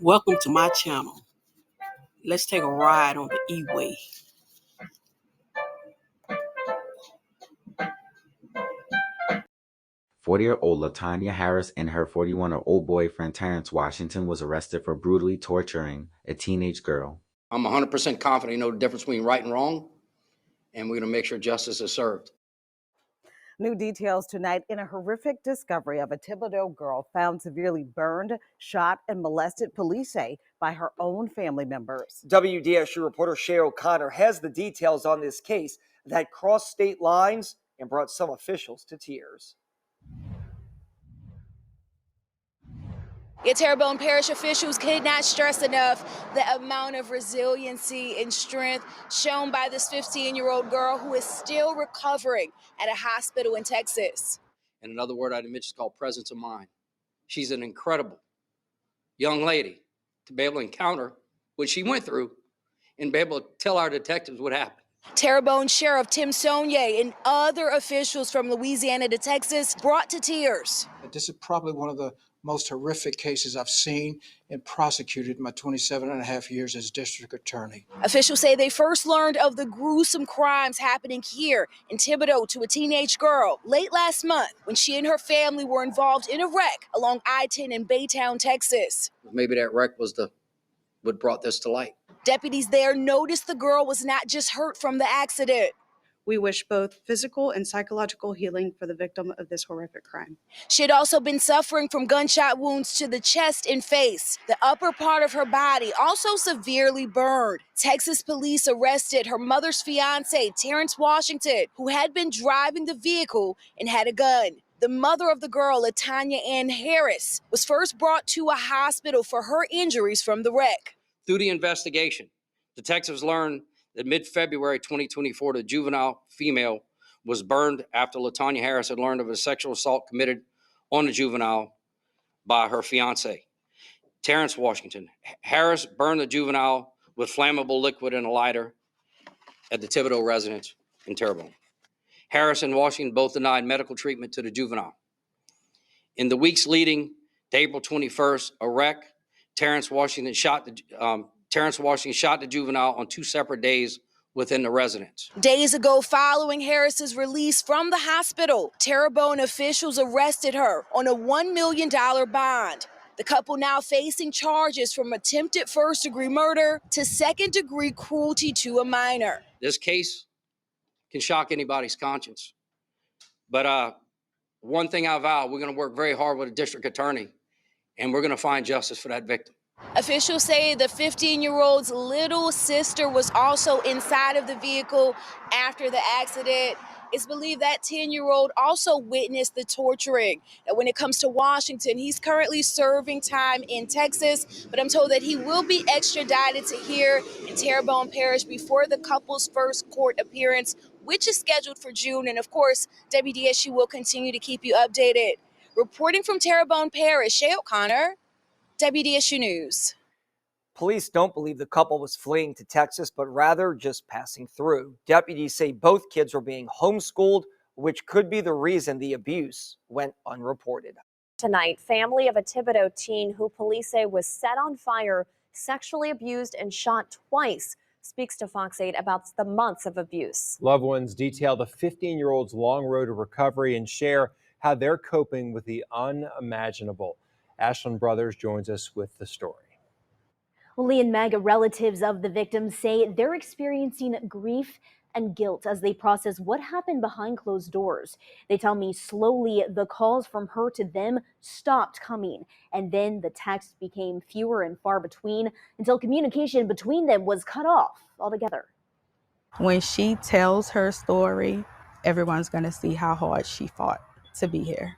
Welcome to my channel. Let's take a ride on the E-Way. 40-year-old Latonya Harris and her 41-year-old boyfriend Terrance Washington was arrested for brutally torturing a teenage girl. I'm 100% confident you know the difference between right and wrong, and we're going to make sure justice is served. New details tonight in a horrific discovery of a Thibodeau girl found severely burned, shot, and molested, police say, by her own family members. WDSU reporter Shay O'Connor has the details on this case that crossed state lines and brought some officials to tears. Terrebonne Parish officials could not stress enough the amount of resiliency and strength shown by this 15-year-old girl who is still recovering at a hospital in Texas. And another word I'd mention is called presence of mind. She's an incredible young lady to be able to encounter what she went through and be able to tell our detectives what happened. Terrebonne Sheriff Tim Sonye and other officials from Louisiana to Texas brought to tears. This is probably one of the most horrific cases I've seen and prosecuted in my 27 and a half years as district attorney. Officials say they first learned of the gruesome crimes happening here in Thibodeau to a teenage girl late last month when she and her family were involved in a wreck along I-10 in Baytown, Texas. Maybe that wreck was what brought this to light. Deputies there noticed the girl was not just hurt from the accident. We wish both physical and psychological healing for the victim of this horrific crime. She had also been suffering from gunshot wounds to the chest and face. The upper part of her body also severely burned. Texas police arrested her mother's fiance, Terrance Washington, who had been driving the vehicle and had a gun. The mother of the girl, Latonya Harris, was first brought to a hospital for her injuries from the wreck. Through the investigation, detectives learned that mid-February 2024, the juvenile female was burned after Latonya Harris had learned of a sexual assault committed on the juvenile by her fiance, Terrance Washington. Harris burned the juvenile with flammable liquid in a lighter at the Thibodeau residence in Terrebonne. Harris and Washington both denied medical treatment to the juvenile. In the weeks leading to April 21st, a wreck, Terrance Washington shot the juvenile on 2 separate days within the residence. Days ago, following Harris's release from the hospital, Terrebonne officials arrested her on a $1 million bond. The couple now facing charges from attempted first-degree murder to second-degree cruelty to a minor. This case can shock anybody's conscience. But one thing I vow, we're going to work very hard with a district attorney, and we're going to find justice for that victim. Officials say the 15-year-old's little sister was also inside of the vehicle after the accident. It's believed that 10-year-old also witnessed the torturing. Now, when it comes to Washington, he's currently serving time in Texas, but I'm told that he will be extradited to here in Terrebonne Parish before the couple's first court appearance, which is scheduled for June. And of course, WDSU will continue to keep you updated. Reporting from Terrebonne Parish, Shay O'Connor, WDSU News. Police don't believe the couple was fleeing to Texas, but rather just passing through. Deputies say both kids were being homeschooled, which could be the reason the abuse went unreported. Tonight, family of a Thibodeau teen who police say was set on fire, sexually abused, and shot twice speaks to Fox 8 about the months of abuse. Loved ones detail the 15-year-old's long road to recovery and share how they're coping with the unimaginable. Ashland Brothers joins us with the story. Lee and Meg, relatives of the victims, say they're experiencing grief and guilt as they process what happened behind closed doors. They tell me slowly the calls from her to them stopped coming, and then the texts became fewer and far between until communication between them was cut off altogether. When she tells her story, everyone's going to see how hard she fought to be here.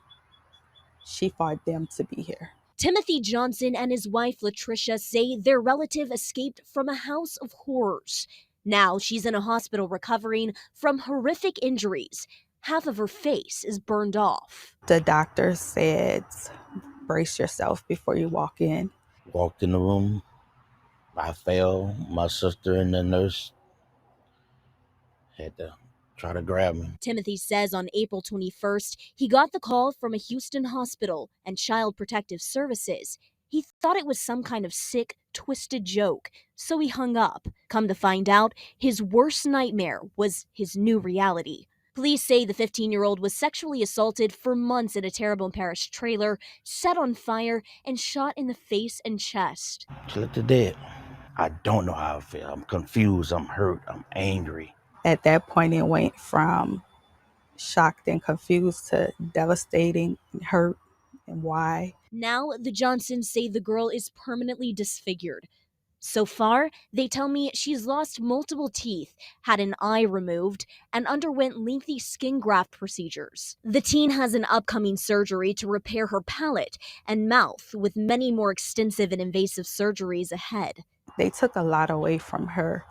She fought them to be here. Timothy Johnson and his wife Latricia say their relative escaped from a house of horrors. Now she's in a hospital recovering from horrific injuries. Half of her face is burned off. The doctor said, brace yourself before you walk in. Walked in the room. I fell. My sister and the nurse had to try to grab me. Timothy says on April 21st, he got the call from a Houston hospital and Child Protective Services. He thought it was some kind of sick, twisted joke, so he hung up. Come to find out, his worst nightmare was his new reality. Police say the 15-year-old was sexually assaulted for months in a Terrebonne Parish trailer, set on fire, and shot in the face and chest. She looked dead. I don't know how I feel. I'm confused. I'm hurt. I'm angry. At that point, it went from shocked and confused to devastating and hurt. And why? Now, the Johnsons say the girl is permanently disfigured. So far, they tell me she's lost multiple teeth, had an eye removed, and underwent lengthy skin graft procedures. The teen has an upcoming surgery to repair her palate and mouth, with many more extensive and invasive surgeries ahead. They took a lot away from her,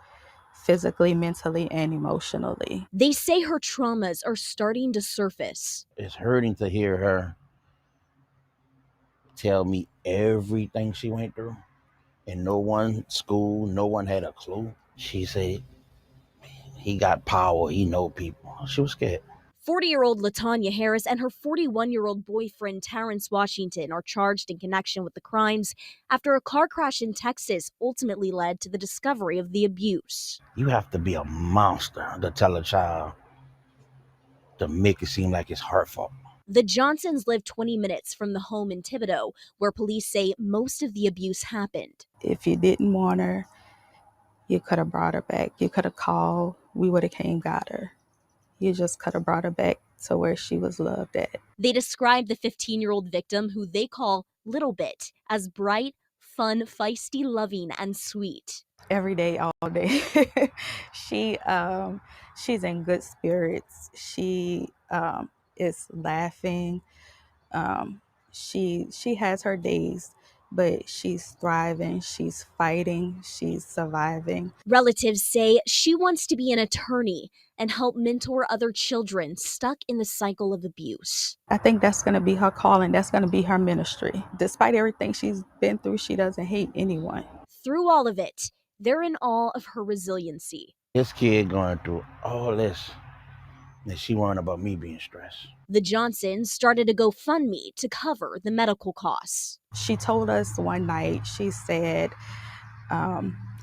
physically, mentally, and emotionally. They say her traumas are starting to surface. It's hurting to hear her tell me everything she went through. And no one had a clue. She said, he got power, he know people. She was scared. 40-year-old Latonya Harris and her 41-year-old boyfriend Terrance Washington are charged in connection with the crimes after a car crash in Texas ultimately led to the discovery of the abuse. You have to be a monster to tell a child to make it seem like it's her fault. The Johnsons live 20 minutes from the home in Thibodaux, where police say most of the abuse happened. If you didn't want her, you could have brought her back. You could have called. We would have came got her. You just could have brought her back to where she was loved at. They describe the 15-year-old victim, who they call Little Bit, as bright, fun, feisty, loving, and sweet. Every day, all day. She's in good spirits. She is laughing. She has her days, but she's thriving, she's fighting, she's surviving. Relatives say she wants to be an attorney and help mentor other children stuck in the cycle of abuse. I think that's going to be her calling. That's going to be her ministry. Despite everything she's been through, she doesn't hate anyone. Through all of it, they're in awe of her resiliency. This kid going through all this, and she worrying about me being stressed. The Johnsons started a GoFundMe to cover the medical costs. She told us one night, she said,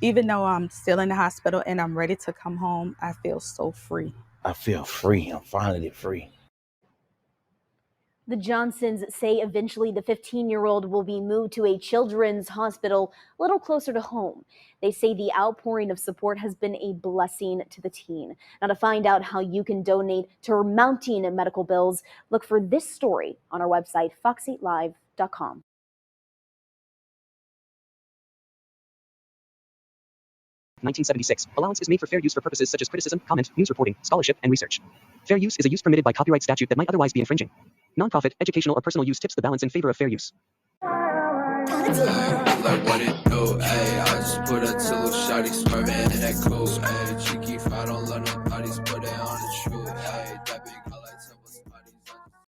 even though I'm still in the hospital and I'm ready to come home, I feel so free. I feel free. I'm finally free. The Johnsons say eventually the 15-year-old will be moved to a children's hospital a little closer to home. They say the outpouring of support has been a blessing to the teen. Now, to find out how you can donate to her mounting medical bills, look for this story on our website, fox8live.com. (1976) Allowance is made for fair use for purposes such as criticism, comment, news reporting, scholarship, and research. Fair use is a use permitted by copyright statute that might otherwise be infringing. Nonprofit, educational, or personal use tips the balance in favor of fair use. Like what it do, ayy. I just put a little shawty swerving in that coupe, ayy. Cheeky, if I don't let nobody put it on.